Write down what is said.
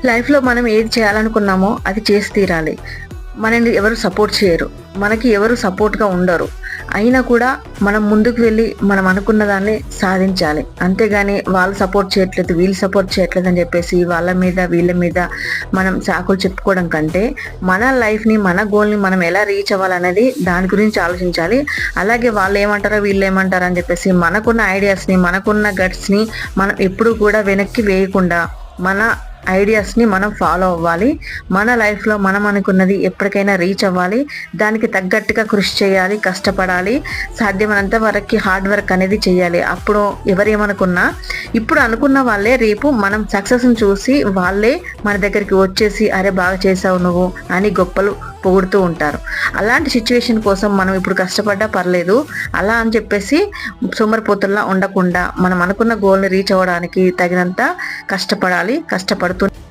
లైఫ్లో మనం ఏది చేయాలనుకున్నామో అది చేసి తీరాలి. మనల్ని ఎవరు సపోర్ట్ చేయరు, మనకి ఎవరు సపోర్ట్గా ఉండరు. అయినా కూడా మనం ముందుకు వెళ్ళి మనం అనుకున్న దాన్ని సాధించాలి. అంతేగాని వాళ్ళు సపోర్ట్ చేయట్లేదు, వీళ్ళు సపోర్ట్ చేయట్లేదు అని చెప్పేసి వాళ్ళ మీద వీళ్ళ మీద మనం సాకులు చెప్పుకోవడం కంటే మన లైఫ్ని, మన గోల్ని మనం ఎలా రీచ్ అవ్వాలనేది దాని గురించి ఆలోచించాలి. అలాగే వాళ్ళు ఏమంటారో వీళ్ళు ఏమంటారో అని చెప్పేసి మనకున్న ఐడియాస్ని, మనకున్న గట్స్ని మనం ఎప్పుడు కూడా వెనక్కి వేయకుండా మన ఐడియాస్ని మనం ఫాలో అవ్వాలి. మన లైఫ్లో మనం అనుకున్నది ఎప్పటికైనా రీచ్ అవ్వాలి. దానికి తగ్గట్టుగా కృషి చేయాలి, కష్టపడాలి, సాధ్యమైనంత వరకు హార్డ్ వర్క్ అనేది చేయాలి. అప్పుడు ఎవరేమనుకున్నా ఇప్పుడు అనుకున్న వాళ్ళే రేపు మనం సక్సెస్ని చూసి వాళ్ళే మన దగ్గరికి వచ్చేసి అరే బాగా చేసావు నువ్వు అని గొప్పలు పొగుడుతూ ఉంటారు. అలాంటి సిచ్యువేషన్ కోసం మనం ఇప్పుడు కష్టపడ్డా పర్లేదు, అలా అని చెప్పేసి సోమరిపోతుల్లా ఉండకుండా మనం అనుకున్న గోల్ని రీచ్ అవ్వడానికి తగినంత కష్టపడాలి. కష్టపడుతూ